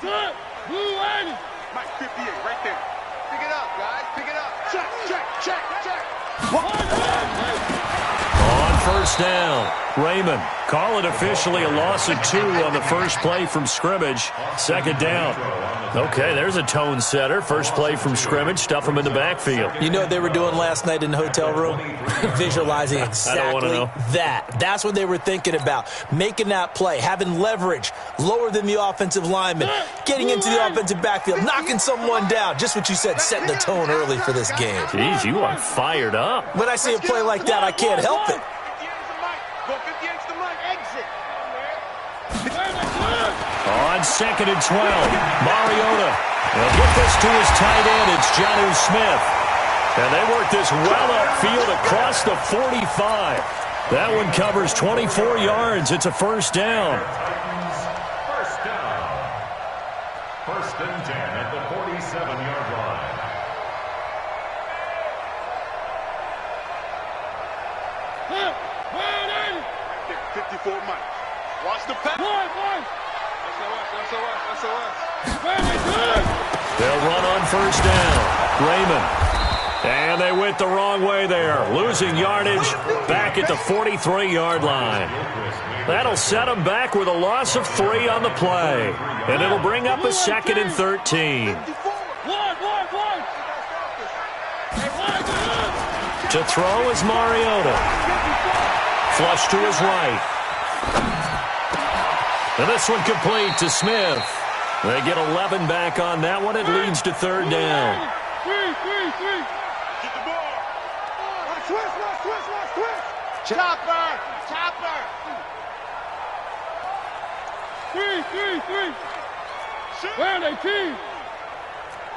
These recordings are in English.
Good. Blue 80. Mike 58, right there. Pick it up, guys. Pick it up. Check. On first down, Raymond. Call it officially a loss of 2 on the first play from scrimmage. Second down. Okay, there's a tone setter. First play from scrimmage, stuff them in the backfield. You know what they were doing last night in the hotel room? Visualizing exactly that. That's what they were thinking about. Making that play, having leverage, lower than the offensive lineman, getting into the offensive backfield, knocking someone down. Just what you said, setting the tone early for this game. Jeez, you are fired up. When I see a play like that, I can't help it. On 2nd and 12, Mariota. They'll get this to his tight end. It's Jonnu Smith. And they work this well upfield across the 45. That one covers 24 yards. It's a first down. First and 10 at the 47-yard line. Right there, 54 Mike. Watch the pass. They'll run on first down. Raymond. And they went the wrong way there. Losing yardage back at the 43-yard line. That'll set them back with a loss of 3 on the play. And it'll bring up a 2nd and 13. To throw is Mariota. Flush to his right. And this one complete to Smith. They get 11 back on that one. It leads to third down. Get the ball. Twist. Chopper. Three. Where are they, team?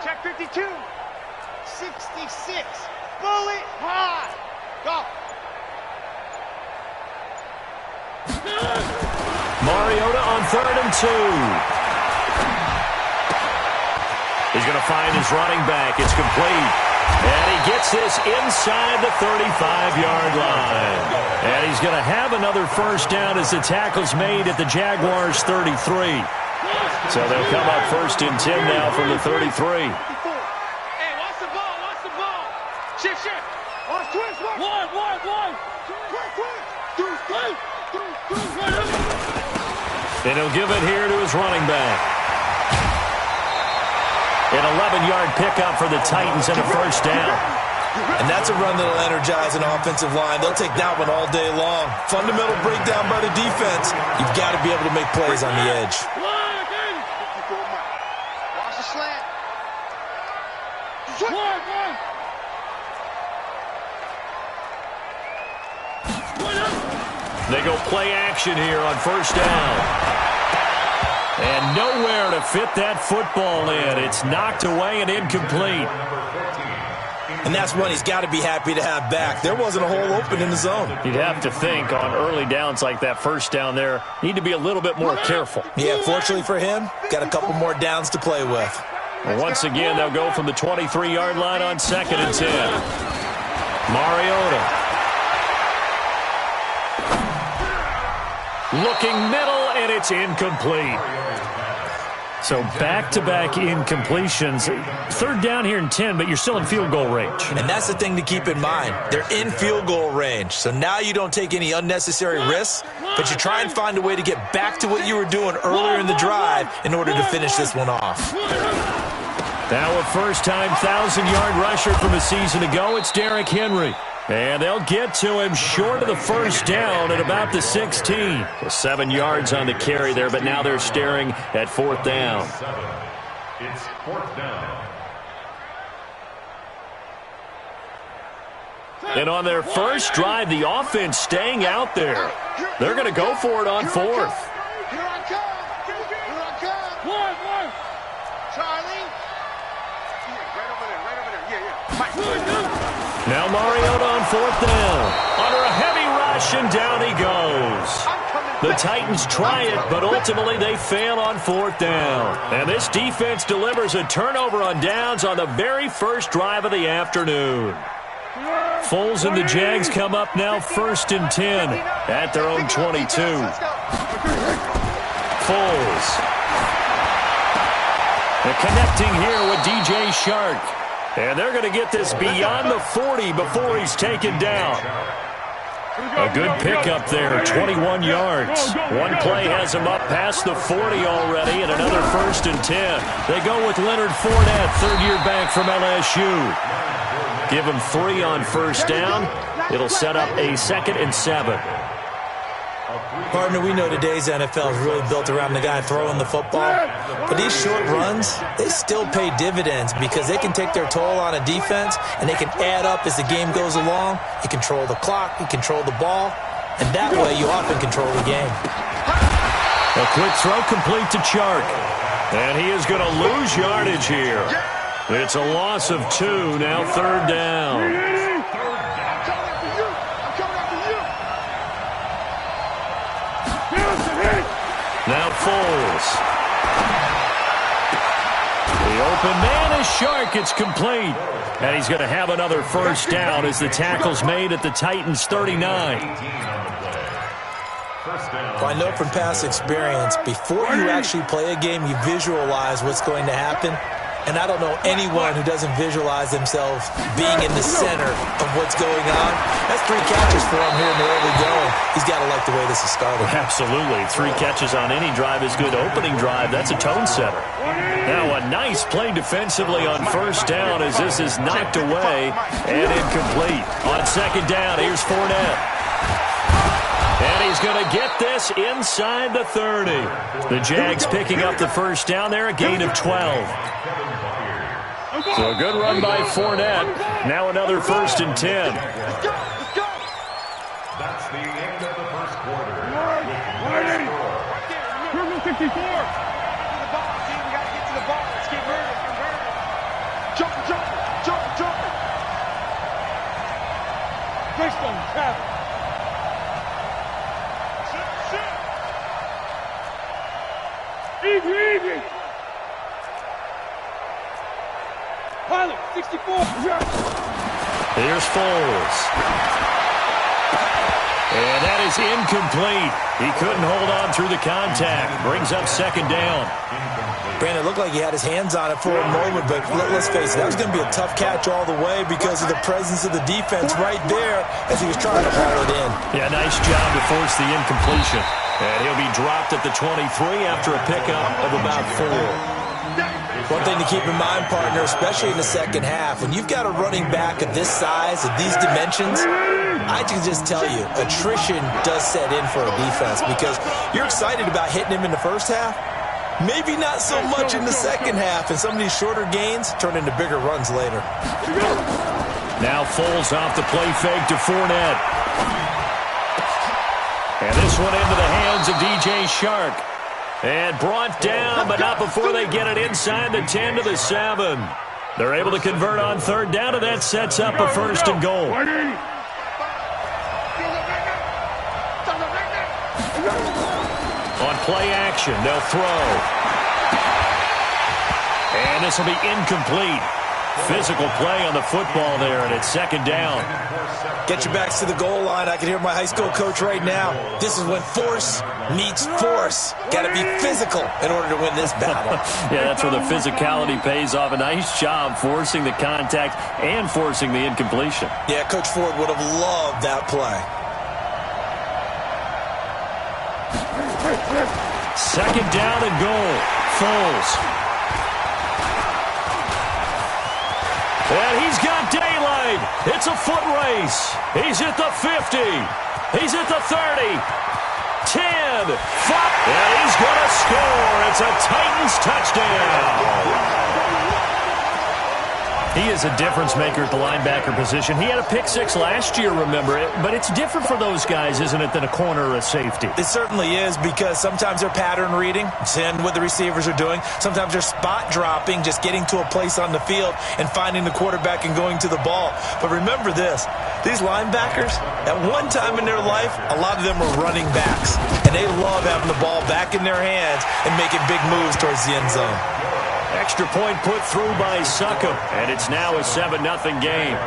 Check 52. 66. Bullet high. Go. Mariota on 3rd and 2. He's going to find his running back. It's complete. And he gets this inside the 35-yard line. And he's going to have another first down as the tackle's made at the Jaguars' 33. So they'll come up 1st and 10 now from the 33. Hey, watch the ball. Shift. Twist. One. And he'll give it here to his running back. An 11-yard pickup for the Titans and a first down. And that's a run that'll energize an offensive line. They'll take that one all day long. Fundamental breakdown by the defense. You've got to be able to make plays on the edge. Watch the slant. They go play action here on first down. And nowhere to fit that football in. It's knocked away and incomplete. And that's one he's got to be happy to have back. There wasn't a hole open in the zone. You'd have to think on early downs like that first down there, need to be a little bit more careful. Yeah, fortunately for him, got a couple more downs to play with. And once again, they'll go from the 23-yard line on 2nd and 10. Mariota. Looking middle, and it's incomplete. So back-to-back incompletions. Third down here in 10, but you're still in field goal range. And that's the thing to keep in mind. They're in field goal range. So now you don't take any unnecessary risks, but you try and find a way to get back to what you were doing earlier in the drive in order to finish this one off. Now a first-time 1,000-yard rusher from a season ago, it's Derrick Henry. And they'll get to him short of the first down at about the 16. 7 yards on the carry there, but now they're staring at 4th down. It's 4th down. And on their first drive, the offense staying out there. They're going to go for it on 4th. Here I come. One. Charlie. Right over there. Yeah. Mike. Now Mariota on 4th down. Under a heavy rush, and down he goes. The Titans try it, but ultimately they fail on 4th down. And this defense delivers a turnover on downs on the very first drive of the afternoon. Foles and the Jags come up now 1st and 10 at their own 22. Foles. And connecting here with DJ Shark. And they're going to get this beyond the 40 before he's taken down. A good pickup there, 21 yards. One play has him up past the 40 already, and another 1st and 10. They go with Leonard Fournette, third-year back from LSU. Give him 3 on 1st down. It'll set up a 2nd and 7. Partner, we know today's NFL is really built around the guy throwing the football. But these short runs, they still pay dividends because they can take their toll on a defense and they can add up as the game goes along. You control the clock, you control the ball, and that way you often control the game. A quick throw complete to Chark. And he is going to lose yardage here. It's a loss of 2, now 3rd down. Now Foles. The open man is Shark. It's complete. And he's going to have another 1st down as the tackle's made at the Titans' 39. Well, I know from past experience, before you actually play a game, you visualize what's going to happen. And I don't know anyone who doesn't visualize themselves being in the center of what's going on. That's 3 catches for him here in the early going. He's got to like the way this is started. Absolutely. 3 catches on any drive is good. Opening drive, that's a tone setter. Now a nice play defensively on 1st down as this is knocked away and incomplete. On 2nd down, here's Fournette. And he's going to get this inside the 30. The Jags picking up the 1st down there, a gain of 12. So a good run by Fournette. Now another 1st and 10. That's the end of the 1st quarter. Turbo 64. Jump. Based on travel. Easy. Pilot, 64. Here's Foles. And that is incomplete. He couldn't hold on through the contact. Brings up 2nd down. Brandon, it looked like he had his hands on it for a moment, but let's face it, that was going to be a tough catch all the way because of the presence of the defense right there as he was trying to haul it in. Yeah, nice job to force the incompletion. And he'll be dropped at the 23 after a pickup of about 4. One thing to keep in mind, partner, especially in the second half, when you've got a running back of this size, of these dimensions, I can just tell you, attrition does set in for a defense because you're excited about hitting him in the first half, maybe not so much in the second half, and some of these shorter gains turn into bigger runs later. Now Foles off the play fake to Fournette. And this one into the hands of DJ Shark. And brought down, but not before they get it inside the 10 to the 7. They're able to convert on 3rd down, and that sets up a 1st and goal. On play action, they'll throw. And this will be incomplete. Physical play on the football there, and it's 2nd down. Get your backs to the goal line. I can hear my high school coach right now. This is when force meets force. Got to be physical in order to win this battle. Yeah, that's where the physicality pays off. A nice job forcing the contact and forcing the incompletion. Yeah, Coach Ford would have loved that play. 2nd down and goal. Foles. And he's got daylight. It's a foot race. He's at the 50. He's at the 30. 10. 5. And he's going to score. It's a Titans touchdown. He is a difference maker at the linebacker position. He had a pick 6 last year, remember it. But it's different for those guys, isn't it, than a corner or a safety? It certainly is because sometimes they're pattern reading, seeing what the receivers are doing. Sometimes they're spot dropping, just getting to a place on the field and finding the quarterback and going to the ball. But remember this, these linebackers, at one time in their life, a lot of them were running backs. And they love having the ball back in their hands and making big moves towards the end zone. Extra point put through by Succop, and it's now a 7-0 game.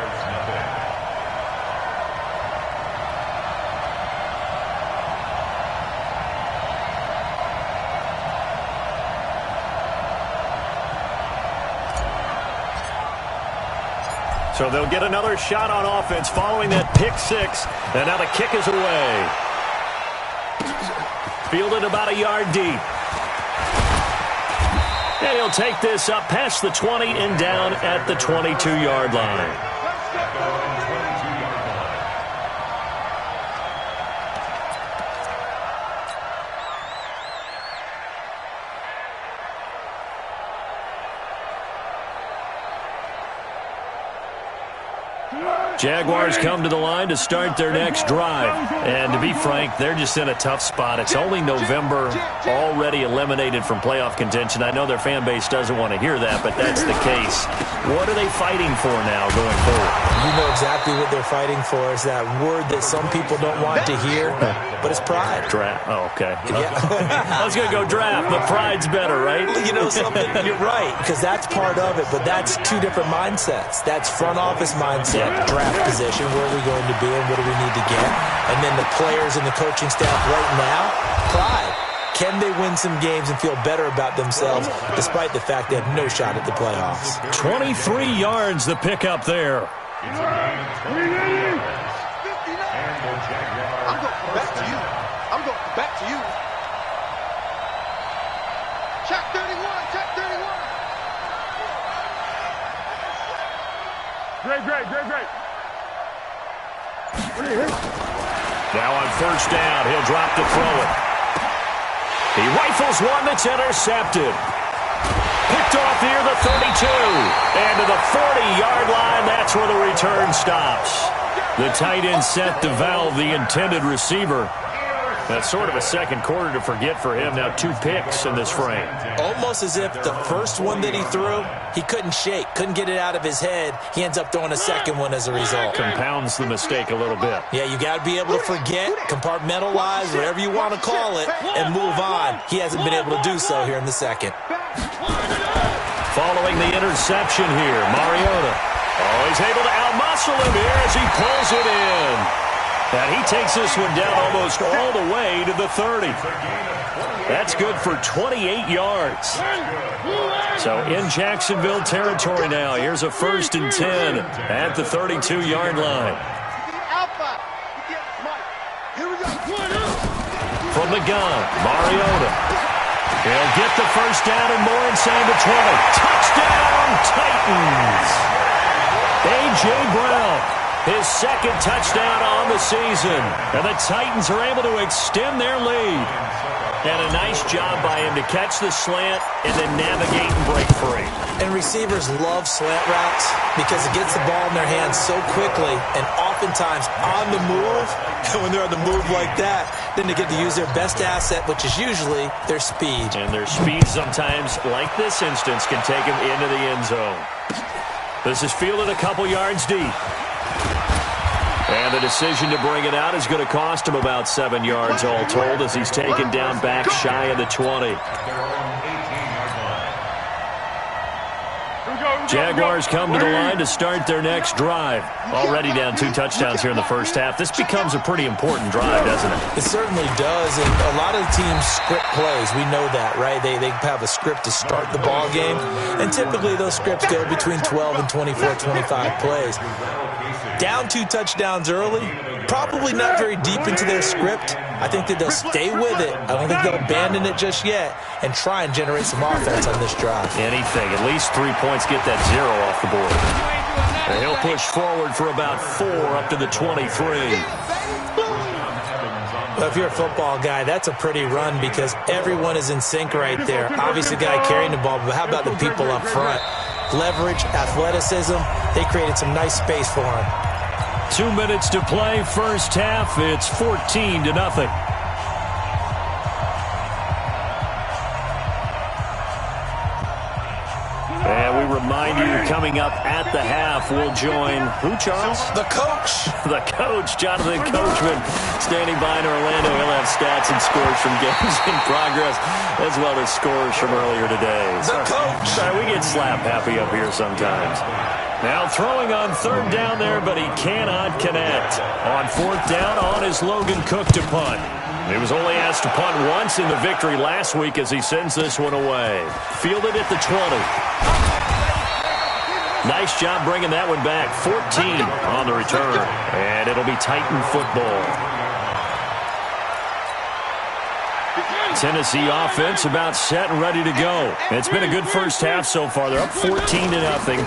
So they'll get another shot on offense following that pick six. And now the kick is away. Fielded about a yard deep. And he'll take this up past the 20 and down at the 22-yard line. Jaguars come to the line to start their next drive. And to be frank, they're just in a tough spot. It's only November, already eliminated from playoff contention. I know their fan base doesn't want to hear that, but that's the case. What are they fighting for now going forward? You know exactly what they're fighting for. Is that word that some people don't want to hear, but it's pride. Draft. Oh, okay. Yeah. I was going to go draft, but pride's better, right? You know something? You're right, because that's part of it, but that's two different mindsets. That's front office mindset, draft position, where are we going to be and what do we need to get? And then the players and the coaching staff right now, pride. Can they win some games and feel better about themselves despite the fact they have no shot at the playoffs? 23 yards the pickup there. I'm going back to you. I'm going back to you. Check 31, check 31. Great. Now on first down, he'll drop to throw it. He rifles one that's intercepted. Picked off near the 32. And to the 40-yard line, that's where the return stops. The tight end set to valve the intended receiver. That's sort of a second quarter to forget for him. Now 2 picks in this frame. Almost as if the first one that he threw, he couldn't shake, couldn't get it out of his head. He ends up throwing a second one as a result. Compounds the mistake a little bit. Yeah, you got to be able to forget, compartmentalize, whatever you want to call it, and move on. He hasn't been able to do so here in the second. Following the interception here, Mariota. Oh, he's able to outmuscle him here as he pulls it in. And he takes this one down almost all the way to the 30. That's good for 28 yards. So in Jacksonville territory now. Here's a 1st and 10 at the 32-yard line. From the gun, Mariota. He'll get the first down and more inside the 20. Touchdown, Titans. A.J. Brown. His second touchdown on the season. And the Titans are able to extend their lead. And a nice job by him to catch the slant and then navigate and break free. And receivers love slant routes because it gets the ball in their hands so quickly and oftentimes on the move. And when they're on the move like that, then they get to use their best asset, which is usually their speed. And their speed sometimes, like this instance, can take them into the end zone. This is fielded a couple yards deep. And the decision to bring it out is going to cost him about 7 yards all told as he's taken down back shy of the 20. Jaguars come to the line to start their next drive. Already down 2 touchdowns here in the first half. This becomes a pretty important drive, doesn't it? It certainly does, and a lot of the teams script plays. We know that, right? They have a script to start the ball game, and typically those scripts go between 12 and 24, 25 plays. Down 2 touchdowns early, probably not very deep into their script. I think that they'll stay with it. I don't think they'll abandon it just yet and try and generate some offense on this drive. Anything. At least 3 points, get that 0 off the board. And he'll push forward for about 4 up to the 23. Well, if you're a football guy, that's a pretty run because everyone is in sync right there. Obviously, the guy carrying the ball, but how about the people up front? Leverage, athleticism, they created some nice space for him. 2 minutes to play, first half. It's 14-0. And we remind you, coming up at the half, we'll join who, Charles? The coach. The coach, Jonathan Coachman, standing by in Orlando. He'll have stats and scores from games in progress, as well as scores from earlier today. The coach. Sorry, we get slap happy up here sometimes. Now throwing on 3rd down there, but he cannot connect. On 4th down, on is Logan Cook to punt. He was only asked to punt once in the victory last week as he sends this one away. Fielded at the 20. Nice job bringing that one back. 14 on the return. And it'll be Titan football. Tennessee offense about set and ready to go. It's been a good first half so far. They're up 14-0.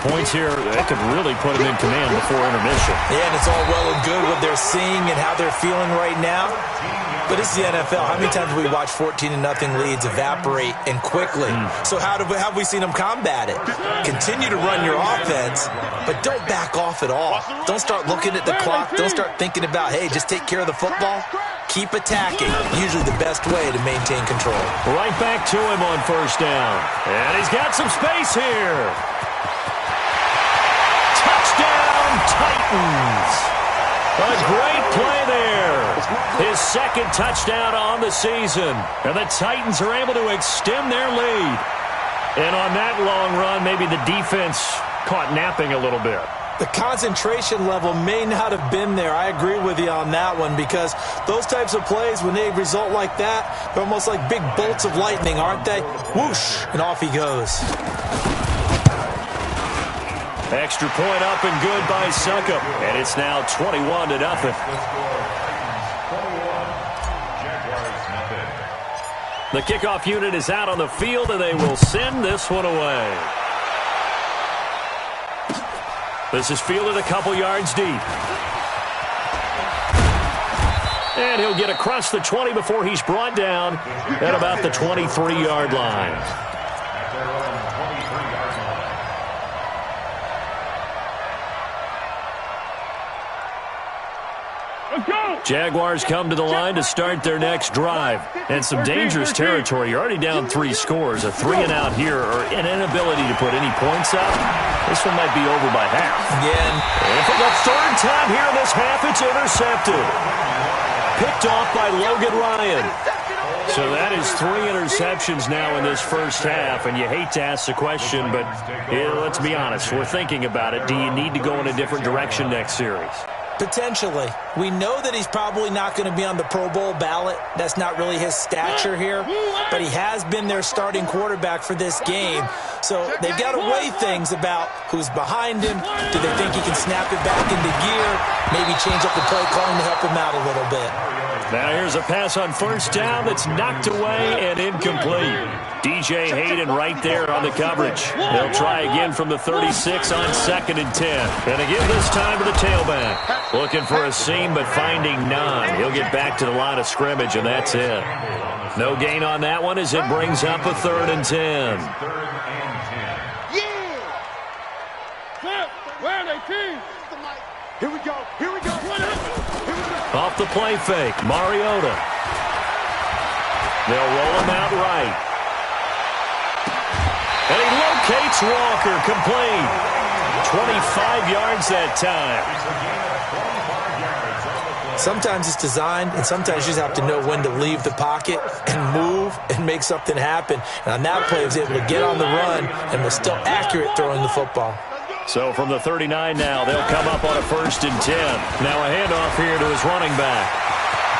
Points here, that could really put them in command before intermission. Yeah, and it's all well and good what they're seeing and how they're feeling right now. But it's the NFL. How many times have we watched 14-0 leads evaporate and quickly? So how have we seen them combat it? Continue to run your offense, but don't back off at all. Don't start looking at the clock. Don't start thinking about, hey, just take care of the football. Keep attacking. Usually the best way to maintain control. Right back to him on first down. And he's got some space here. Touchdown, Titans. A great play there. His second touchdown on the season. And the Titans are able to extend their lead. And on that long run, maybe the defense caught napping a little bit. The concentration level may not have been there. I agree with you on that one, because those types of plays, when they result like that, they're almost like big bolts of lightning, aren't they? Whoosh, and off he goes. Extra point up and good by Succop. And it's now 21-0. The kickoff unit is out on the field, and they will send this one away. This is fielded a couple yards deep. And he'll get across the 20 before he's brought down at about the 23-yard line. Jaguars come to the line to start their next drive. And some dangerous territory. You're already down 3 scores. A 3-and-out here, or an inability to put any points up. This one might be over by half. Again. And for the third time here in this half, it's intercepted. Picked off by Logan Ryan. So that is 3 interceptions now in this first half, and you hate to ask the question, but let's be honest. We're thinking about it. Do you need to go in a different direction next series? Potentially. We know that he's probably not going to be on the Pro Bowl ballot. That's not really his stature here. But he has been their starting quarterback for this game. So they've got to weigh things about who's behind him. Do they think he can snap it back into gear? Maybe change up the play calling to help him out a little bit. Now here's a pass on first down that's knocked away and incomplete. DJ Hayden right there on the coverage. They'll try again from the 36 on 2nd and 10. And again this time to the tailback. Looking for a seam but finding none. He'll get back to the line of scrimmage, and that's it. No gain on that one as it brings up a 3rd and 10. Where are they, team? Here we go. Here we go. Off the play fake, Mariota. They'll roll him out right. And he locates Walker, complete. 25 yards that time. Sometimes it's designed, and sometimes you just have to know when to leave the pocket and move and make something happen. And on that play, he was able to get on the run and was still accurate throwing the football. So from the 39 now, they'll come up on a 1st and 10. Now a handoff here to his running back.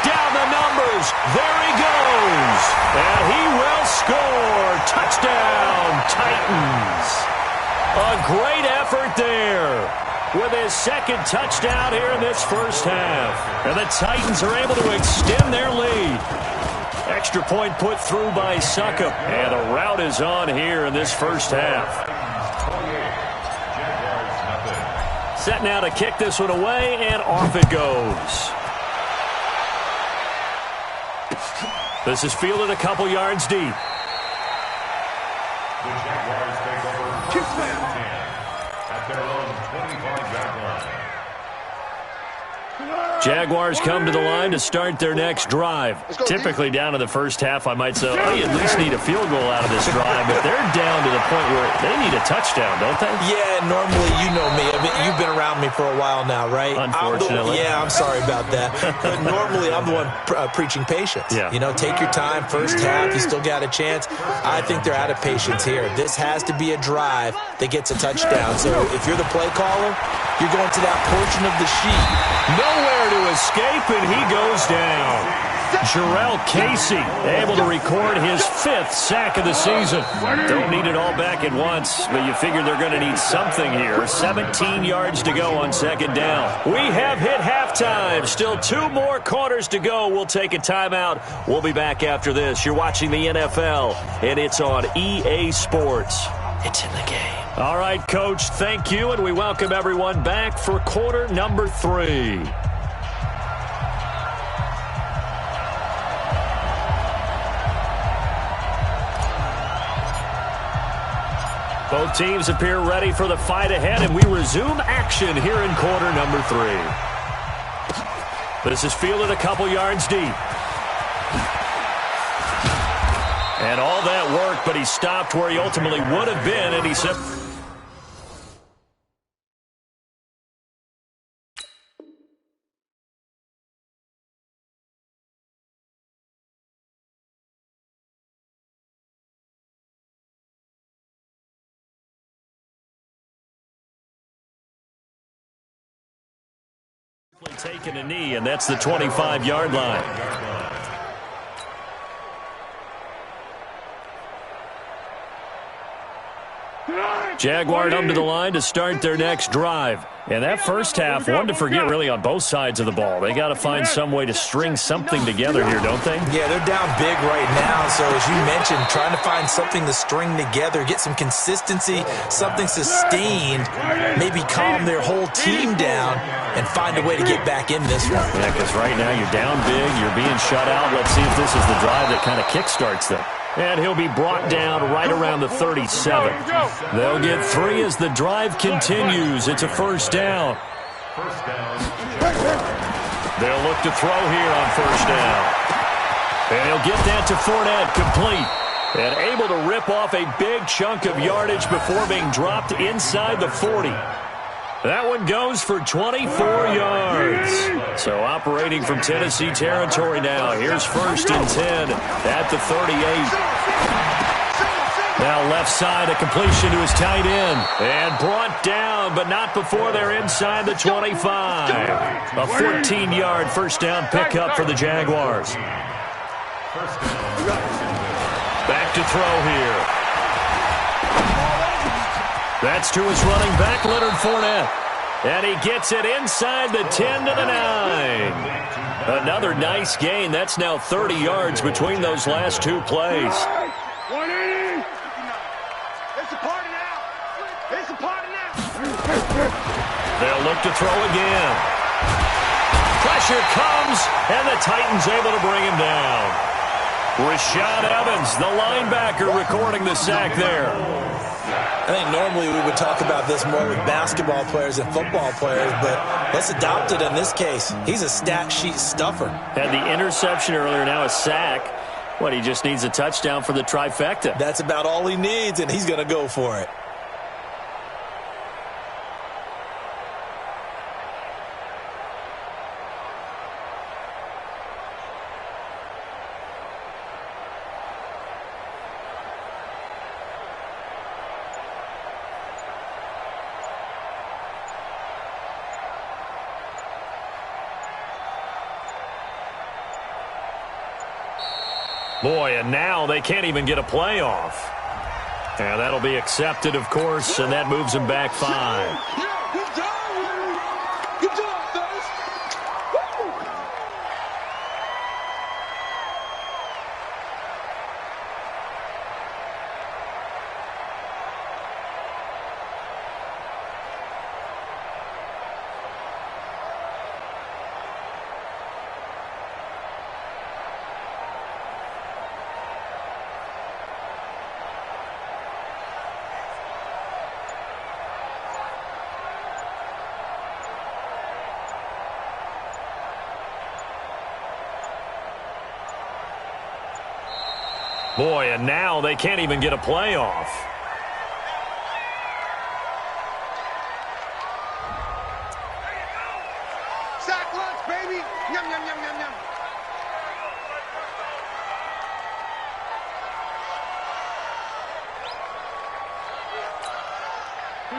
Down the numbers. There he goes. And he will score. Touchdown, Titans. A great effort there with his 2nd touchdown here in this first half. And the Titans are able to extend their lead. Extra point put through by Succop. And the route is on here in this first half. Set now to kick this one away, and off it goes. This is fielded a couple yards deep. The Jaguars take over 10 at their own 25-yard line. Jaguars come to the line to start their next drive. Typically down in the first half, I might say, oh, you at least need a field goal out of this drive. But they're down to the point where they need a touchdown, don't they? Yeah, normally, you know me. I mean, you've been around me for a while now, right? Unfortunately. I'm sorry about that. But normally, I'm the one preaching patience. Yeah. You know, take your time. First half, you still got a chance. I think they're out of patience here. This has to be a drive that gets a touchdown. So if you're the play caller, you're going to that portion of the sheet. Nowhere to escape, and he goes down. Jarrell Casey able to record his 5th sack of the season. Don't need it all back at once, but you figure they're going to need something here. 17 yards to go on 2nd down. We have hit halftime. Still 2 more quarters to go. We'll take a timeout. We'll be back after this. You're watching the NFL, and it's on EA Sports. It's in the game. All right, Coach, thank you, and we welcome everyone back for quarter number 3. Both teams appear ready for the fight ahead, and we resume action here in quarter number 3. This is fielded a couple yards deep. And all that work, but he stopped where he ultimately would have been, and he said... taking a knee, and that's the 25-yard line. Jaguar come to the line to start their next drive. And that first half, one to forget really on both sides of the ball. They got to find some way to string something together here, don't they? Yeah, they're down big right now. So as you mentioned, trying to find something to string together, get some consistency, something sustained, maybe calm their whole team down and find a way to get back in this one. Yeah, because right now you're down big, you're being shut out. Let's see if this is the drive that kind of kickstarts them. And he'll be brought down right around the 37. They'll get 3 as the drive continues. It's a first down. They'll look to throw here on first down. And he'll get that to Fournette, complete. And able to rip off a big chunk of yardage before being dropped inside the 40. That one goes for 24 yards. So operating from Tennessee territory now. Here's 1st and 10 at the 38. Now left side, a completion to his tight end. And brought down, but not before they're inside the 25. A 14-yard first down pickup for the Jaguars. Back to throw here. That's to his running back, Leonard Fournette. And he gets it inside the 10 to the 9. Another nice gain. That's now 30 yards between those last 2 plays. 180. It's a party now. It's a party now. They'll look to throw again. Pressure comes, and the Titans able to bring him down. Rashad Evans, the linebacker, recording the sack there. I think normally we would talk about this more with basketball players and football players, but let's adopt it in this case. He's a stat sheet stuffer. Had the interception earlier, now a sack. What, he just needs a touchdown for the trifecta. That's about all he needs, and he's going to go for it. Boy, and now they can't even get a playoff. And that'll be accepted, of course, and that moves them back 5. Yeah, good job, Willie. Good job, fellas. Boy, and now they can't even get a playoff. Sack lunch, baby. Yum, yum, yum, yum, yum.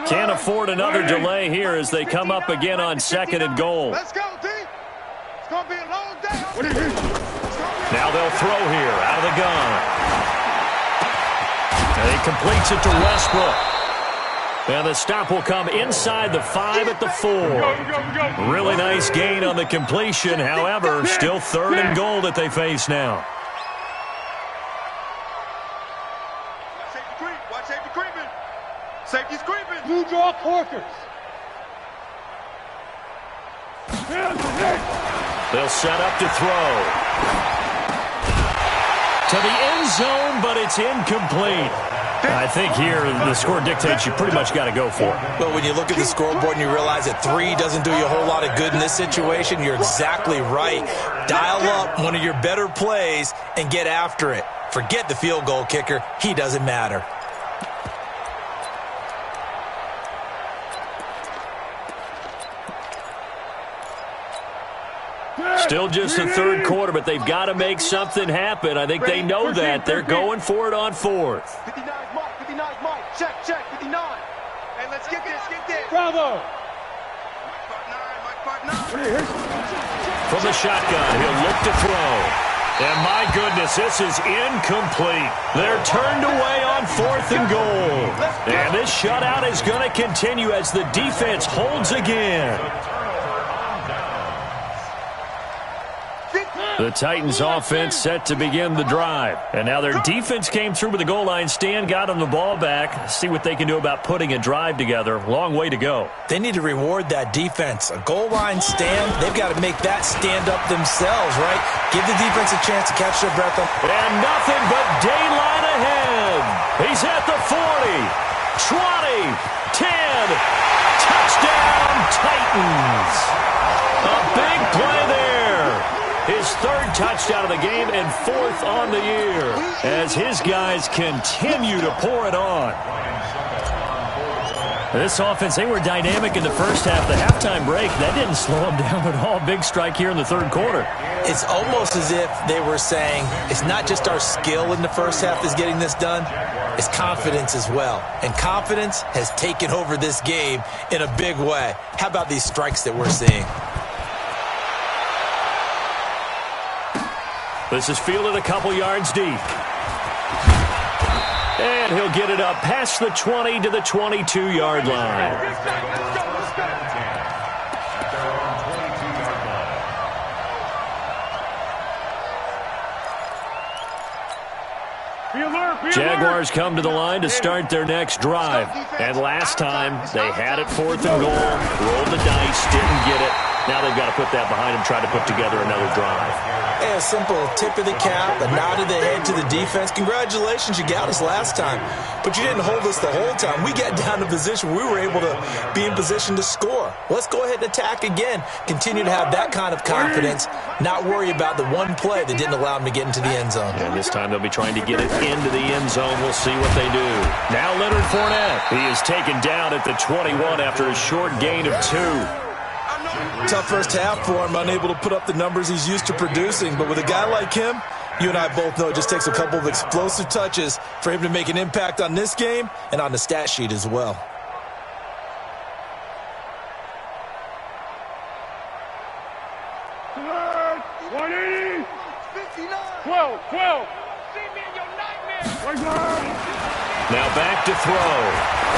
Can't afford another delay here as they come up again on 2nd and goal. Let's go, D. gonna be a long day. Now they'll throw here out of the gun. And he completes it to Westbrook. And the stop will come inside the 5 at the 4. Really nice gain on the completion. However, still 3rd and goal that they face now. Safety creep. Watch safety creeping. Safety's creeping. Blue draw Corkers. They'll set up to throw. To the end zone, but it's incomplete. I think here the score dictates you pretty much got to go for it. Well, when you look at the scoreboard and you realize that 3 doesn't do you a whole lot of good in this situation, you're exactly right. Dial up one of your better plays and get after it. Forget the field goal kicker. He doesn't matter. Still just the 3rd quarter, but they've got to make something happen. I think they know that. They're going for it on 4th. 59 Mike, 59 Mike. Check, 59. Hey, let's get this, Bravo. Mike 59. From the shotgun, he'll look to throw. And my goodness, this is incomplete. They're turned away on 4th and goal. And this shutout is going to continue as the defense holds again. The Titans offense set to begin the drive. And now their defense came through with the goal line stand, got them the ball back. See what they can do about putting a drive together. Long way to go. They need to reward that defense. A goal line stand, they've got to make that stand up themselves, right? Give the defense a chance to catch their breath. And nothing but daylight ahead. He's at the 40, 20, 10. Touchdown, Titans. A big play there. His 3rd touchdown of the game and 4th on the year as his guys continue to pour it on. This offense, they were dynamic in the first half. The halftime break, that didn't slow them down at all. Big strike here in the 3rd quarter. It's almost as if they were saying, it's not just our skill in the first half that's getting this done, it's confidence as well. And confidence has taken over this game in a big way. How about these strikes that we're seeing? This is fielded a couple yards deep. And he'll get it up past the 20 to the 22-yard line. Jaguars come to the line to start their next drive. And last time, they had it 4th and goal, rolled the dice, didn't get it. Now they've got to put that behind them, try to put together another drive. Hey, a simple tip of the cap, a nod of the head to the defense. Congratulations, you got us last time. But you didn't hold us the whole time. We got down to position where we were able to be in position to score. Let's go ahead and attack again. Continue to have that kind of confidence, not worry about the one play that didn't allow them to get into the end zone. And this time they'll be trying to get it into the end zone. We'll see what they do. Now Leonard Fournette. He is taken down at the 21 after a short gain of 2. Tough first half for him, unable to put up the numbers he's used to producing. But with a guy like him, you and I both know it just takes a couple of explosive touches for him to make an impact on this game and on the stat sheet as well. $180. 12. See me in your nightmare. Now back to throw.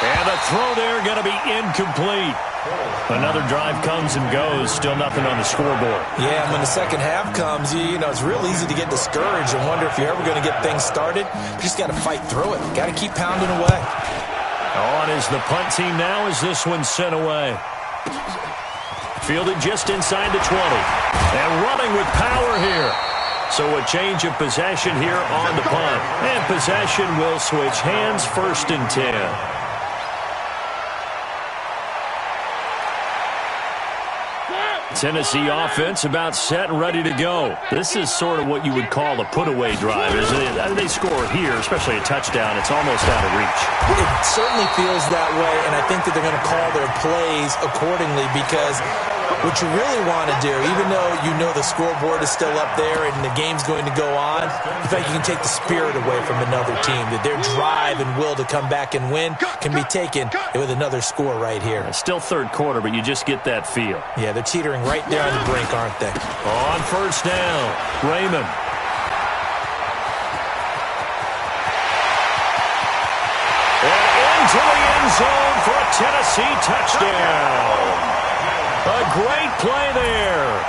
And the throw there going to be incomplete. Another drive comes and goes. Still nothing on the scoreboard. Yeah, and when the second half comes, you know, it's real easy to get discouraged and wonder if you're ever going to get things started. You just got to fight through it. Got to keep pounding away. On is the punt team now as this one's sent away. Fielded just inside the 20. And running with power here. So a change of possession here on the punt. And possession will switch hands, 1st and 10. Tennessee offense about set and ready to go. This is sort of what you would call a put-away drive. They score here, especially a touchdown. It's almost out of reach. It certainly feels that way, and I think that they're going to call their plays accordingly because What you really want to do, even though you know the scoreboard is still up there and the game's going to go on, in fact, you can take the spirit away from another team, that their drive and will to come back and win can be taken with another score right here. It's still third quarter, but you just get that feel. Yeah, they're teetering right there on the brink, aren't they? On first down, Raymond. And into the end zone for a Tennessee touchdown. A great play there.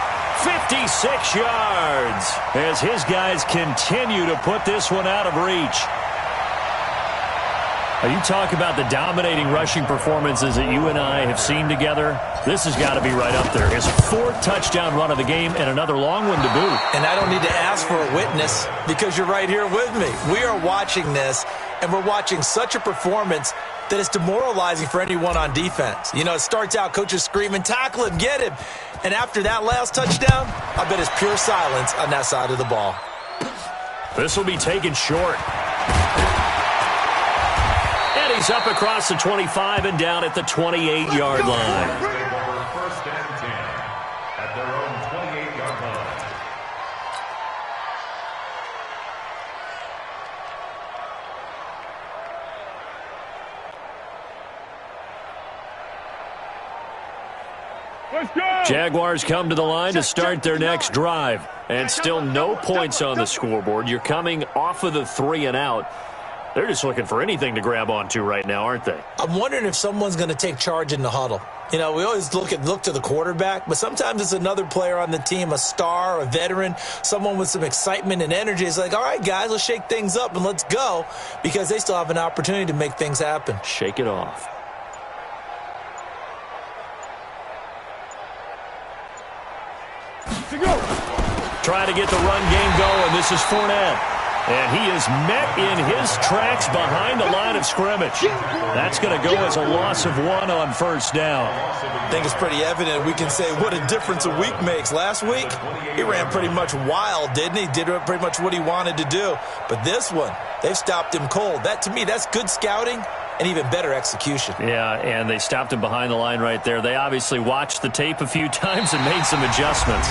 56 yards as his guys continue to put this one out of reach. You talk about the dominating rushing performances that you and I have seen together. This has got to be right up there. His fourth touchdown run of the game and another long one to boot. And I don't need to ask for a witness because you're right here with me. We are watching this, and we're watching such a performance that is demoralizing for anyone on defense. You know, it starts out, coaches screaming, tackle him, get him. And after that last touchdown, I bet it's pure silence on that side of the ball. This will be taken short. And he's up across the 25 and down at the 28-yard line. First and 10 at their own 28-yard line. Jaguars come to the line to start their next drive. And still no points on the scoreboard. You're coming off of the 3 and out. They're just looking for anything to grab onto right now, aren't they? I'm wondering if someone's going to take charge in the huddle. You know, we always look to the quarterback, but sometimes it's another player on the team, a star, a veteran, someone with some excitement and energy. It's like, all right, guys, let's shake things up and let's go, because they still have an opportunity to make things happen. Shake it off. Trying to get the run game going. This is Fournette. And he is met in his tracks behind the line of scrimmage. That's going to go as a loss of 1 on first down. I think it's pretty evident. We can say what a difference a week makes. Last week, he ran pretty much wild, didn't he? Did pretty much what he wanted to do. But this one, they've stopped him cold. That, to me, that's good scouting and even better execution. Yeah, and they stopped him behind the line right there. They obviously watched the tape a few times and made some adjustments.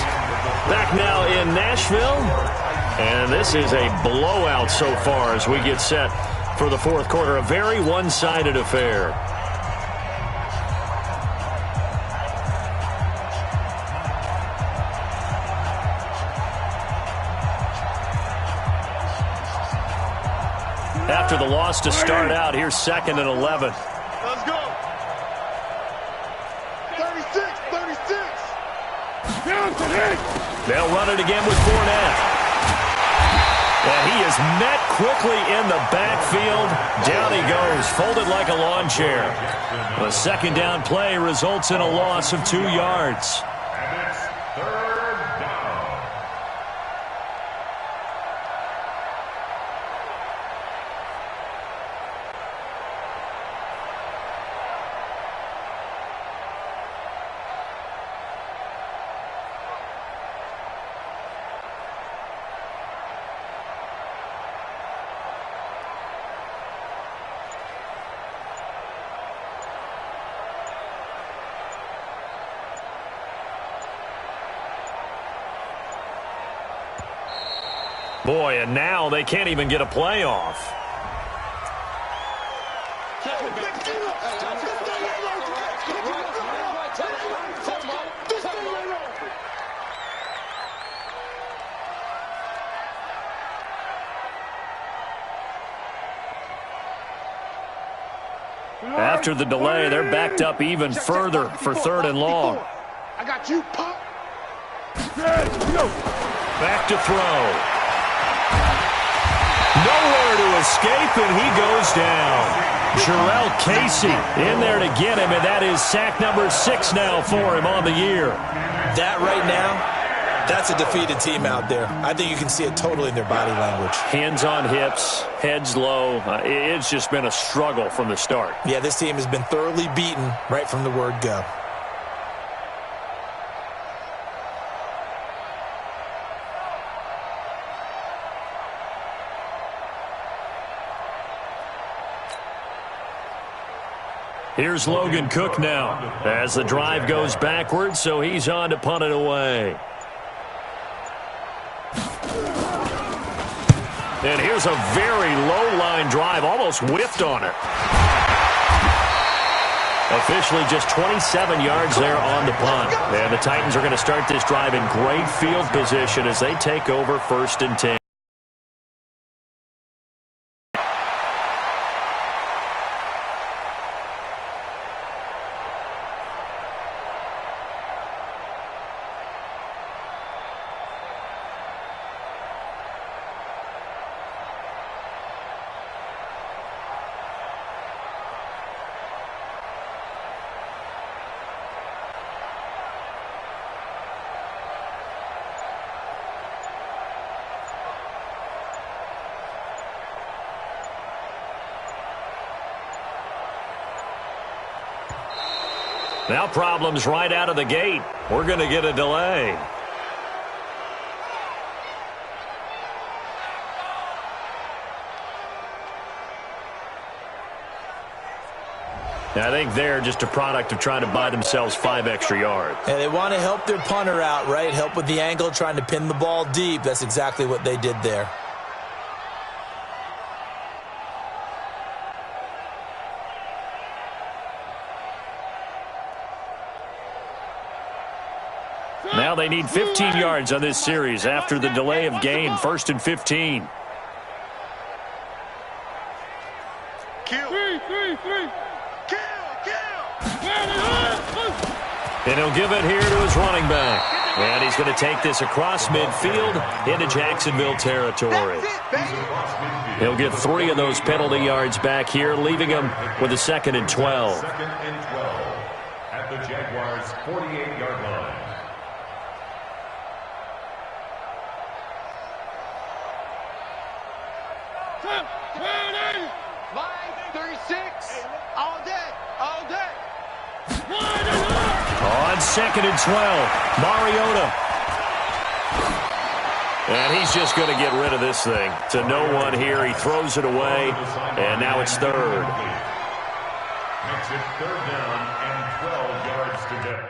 Back now in Nashville. And this is a blowout so far as we get set for the fourth quarter. A very one-sided affair. After the loss to start out, here's 2nd and 11. Let's go. 36. They'll run it again with Fournette. And he is met quickly in the backfield. Down he goes, folded like a lawn chair. The second down play results in a loss of 2 yards. And it's third down. Boy, and now they can't even get a play off. After the delay, they're backed up even further for 3rd and long. I got you, Pop. Back to throw. Nowhere to escape, and he goes down. Jarrell Casey in there to get him, and that is sack number 6 now for him on the year. That right now, that's a defeated team out there. I think you can see it totally in their body language. Hands on hips, heads low. It's just been a struggle from the start. Yeah, this team has been thoroughly beaten right from the word go. Here's Logan Cook now as the drive goes backwards, so he's on to punt it away. And here's a very low-line drive, almost whiffed on it. Officially just 27 yards there on the punt. And the Titans are going to start this drive in great field position as they take over 1st and 10. Now problems right out of the gate. We're going to get a delay. I think they're just a product of trying to buy themselves 5 extra yards. And they want to help their punter out, right? Help with the angle, trying to pin the ball deep. That's exactly what they did there. Now they need 15 yards on this series after the delay of game. 1st and 15. And he'll give it here to his running back. And he's going to take this across midfield into Jacksonville territory. He'll get 3 of those penalty yards back here, leaving him with a 2nd and 12. 2nd and 12 at the Jaguars' 48-yard line. Line 36. All day. All day. On 2nd and 12, Mariota. And he's just going to get rid of this thing. To no one here. He throws it away, and now it's 3rd. Makes it 3rd down and 12 yards to go.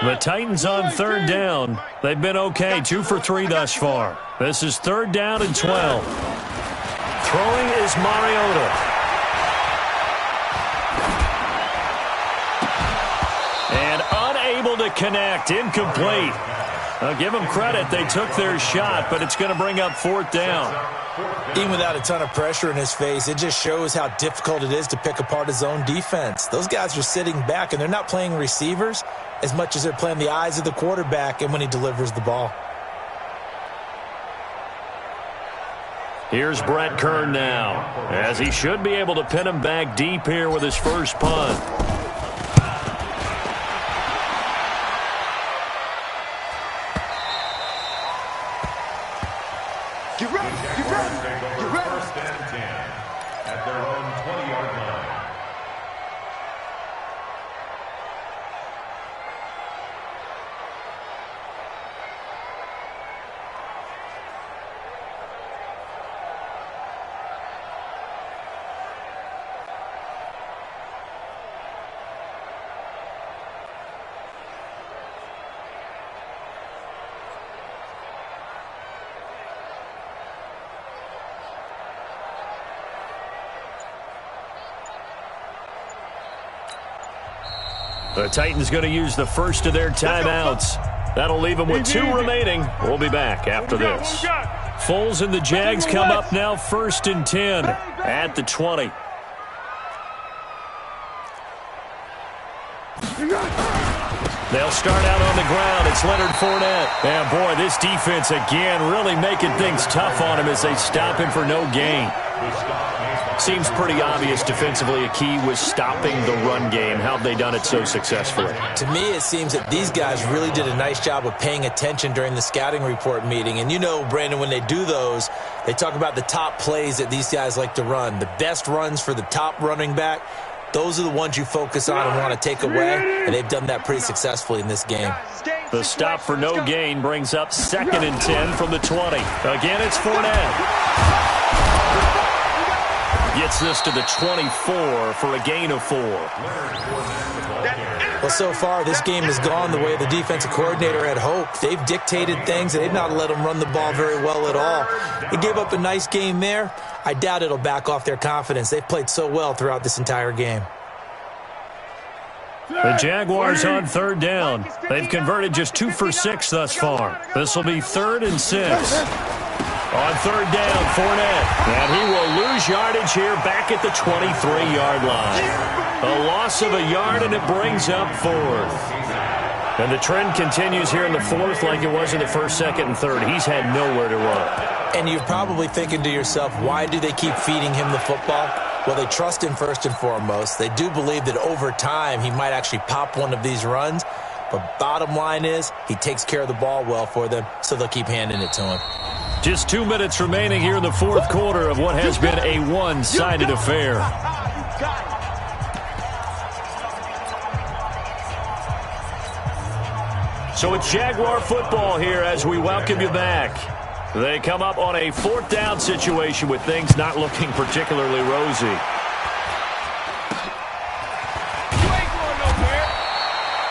The Titans on 3rd down. They've been okay, 2 for 3 thus far. This is 3rd down and 12. Throwing is Mariota. And unable to connect, incomplete. I'll give them credit, they took their shot, but it's going to bring up 4th down. Even without a ton of pressure in his face, it just shows how difficult it is to pick apart his own defense. Those guys are sitting back, and they're not playing receivers as much as they're playing the eyes of the quarterback and when he delivers the ball. Here's Brett Kern now, as he should be able to pin him back deep here with his first punt. Get ready. Get ready. Get ready. 1st and 10 at their own 20-yard line. The Titans going to use the first of their timeouts. That'll leave them with 2 remaining. We'll be back after this. Foles and the Jags come up now 1st and 10 at the 20. They'll start out on the ground. It's Leonard Fournette. And, boy, this defense, again, really making things tough on him as they stop him for no gain. Seems pretty obvious defensively a key was stopping the run game. How have they done it so successfully? To me, it seems that these guys really did a nice job of paying attention during the scouting report meeting. And you know, Brandon, when they do those, they talk about the top plays that these guys like to run. The best runs for the top running back, those are the ones you focus on and want to take away. And they've done that pretty successfully in this game. The stop for no gain brings up 2nd and 10 from the 20. Again, it's Fournette. Gets this to the 24 for a gain of 4. Well, so far, this game has gone the way the defensive coordinator had hoped. They've dictated things, and they've not let them run the ball very well at all. They gave up a nice game there. I doubt it'll back off their confidence. They've played so well throughout this entire game. The Jaguars on 3rd down. They've converted just 2 for 6 thus far. This will be 3rd and 6. On 3rd down, Fournette. And he will lose yardage here back at the 23-yard line. A loss of a yard, and it brings up 4th. And the trend continues here in the 4th like it was in the 1st, 2nd, and 3rd. He's had nowhere to run. And you're probably thinking to yourself, why do they keep feeding him the football? Well, they trust him first and foremost. They do believe that over time he might actually pop one of these runs. But bottom line is he takes care of the ball well for them, so they'll keep handing it to him. Just 2 minutes remaining here in the 4th quarter of what has been a one-sided affair. So it's Jaguar football here as we welcome you back. They come up on a 4th down situation with things not looking particularly rosy.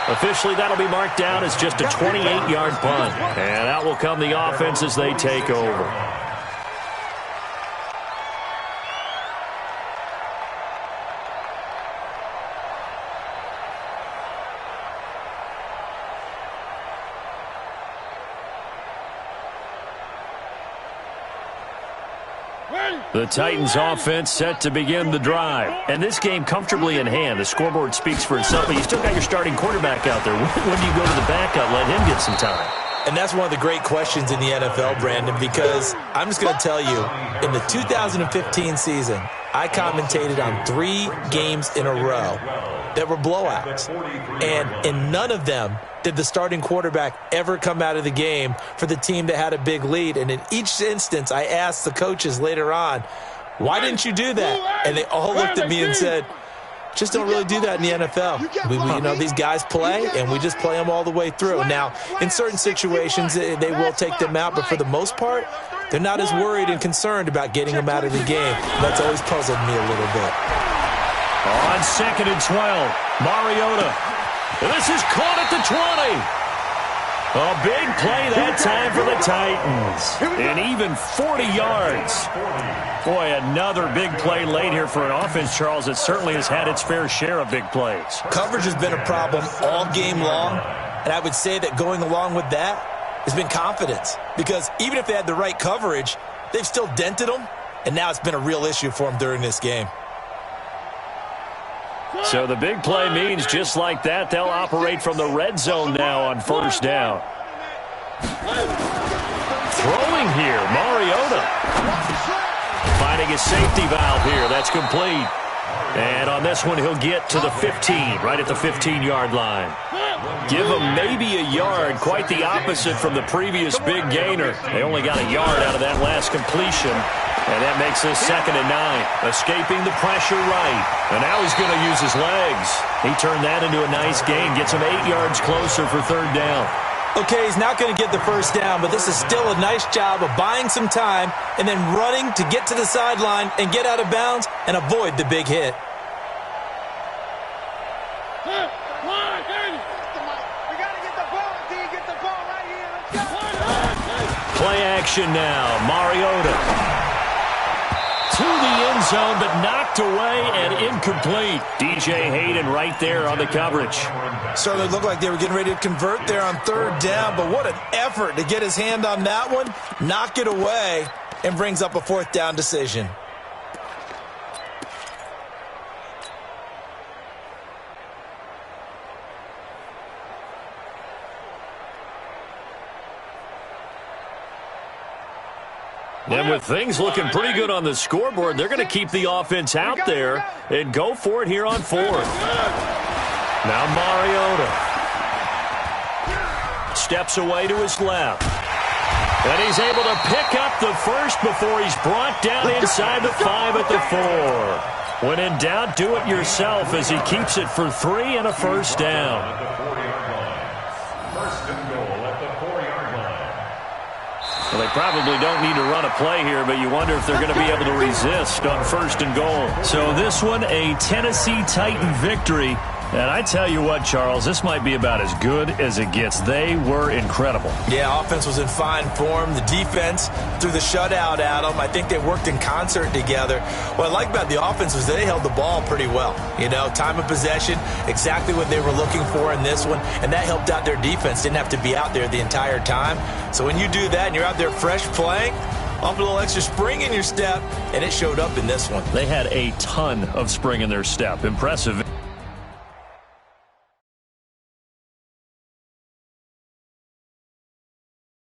Officially, that'll be marked down as just a 28-yard punt. And out will come the offense as they take over. The Titans offense set to begin the drive. And this game comfortably in hand. The scoreboard speaks for itself, but you still got your starting quarterback out there. When do you go to the backup, let him get some time? And that's one of the great questions in the NFL, Brandon, because I'm just going to tell you, in the 2015 season, I commentated on 3 games in a row that were blowouts. And in none of them did the starting quarterback ever come out of the game for the team that had a big lead. And in each instance, I asked the coaches later on, why didn't you do that? And they all looked at me and said, just don't really do that in the NFL. You know, these guys play, and we just play them all the way through. Now, in certain situations, they will take them out, but for the most part, they're not as worried and concerned about getting them out of the game. That's always puzzled me a little bit. On 2nd and 12, Mariota. This is caught at the 20. A big play that time for the Titans. And even 40 yards. Boy, another big play late here for an offense, Charles, that certainly has had its fair share of big plays. Coverage has been a problem all game long. And I would say that going along with that has been confidence. Because even if they had the right coverage, they've still dented them. And now it's been a real issue for them during this game. So the big play means just like that, they'll operate from the red zone now on 1st down. Throwing here, Mariota. Finding his safety valve here. That's complete. And on this one, he'll get to the 15, right at the 15-yard line. Give him maybe a yard, quite the opposite from the previous big gainer. They only got a yard out of that last completion. And that makes this 2nd and 9. Escaping the pressure right. And now he's going to use his legs. He turned that into a nice gain. Gets him 8 yards closer for 3rd down. Okay, he's not going to get the 1st down, but this is still a nice job of buying some time and then running to get to the sideline and get out of bounds and avoid the big hit. Play action now. Mariota to the end zone, but knocked knocked away and incomplete. DJ Hayden right there on the coverage. Certainly looked like they were getting ready to convert there on third down, but what an effort to get his hand on that one, knock it away, and brings up a fourth down decision. And with things looking pretty good on the scoreboard, they're going to keep the offense out there and go for it here on fourth. Now Mariota steps away to his left. And he's able to pick up the first before he's brought down inside the 5 at the 4. When in doubt, do it yourself as he keeps it for 3 and a first down. Well, they probably don't need to run a play here, but you wonder if they're going to be able to resist on first and goal. So this one, a Tennessee Titan victory. And I tell you what, Charles, this might be about as good as it gets. They were incredible. Yeah, offense was in fine form. The defense threw the shutout at them. I think they worked in concert together. What I like about the offense was they held the ball pretty well. You know, time of possession, exactly what they were looking for in this one, and that helped out their defense. Didn't have to be out there the entire time. So when you do that and you're out there fresh playing, off a little extra spring in your step, and it showed up in this one. They had a ton of spring in their step. Impressive.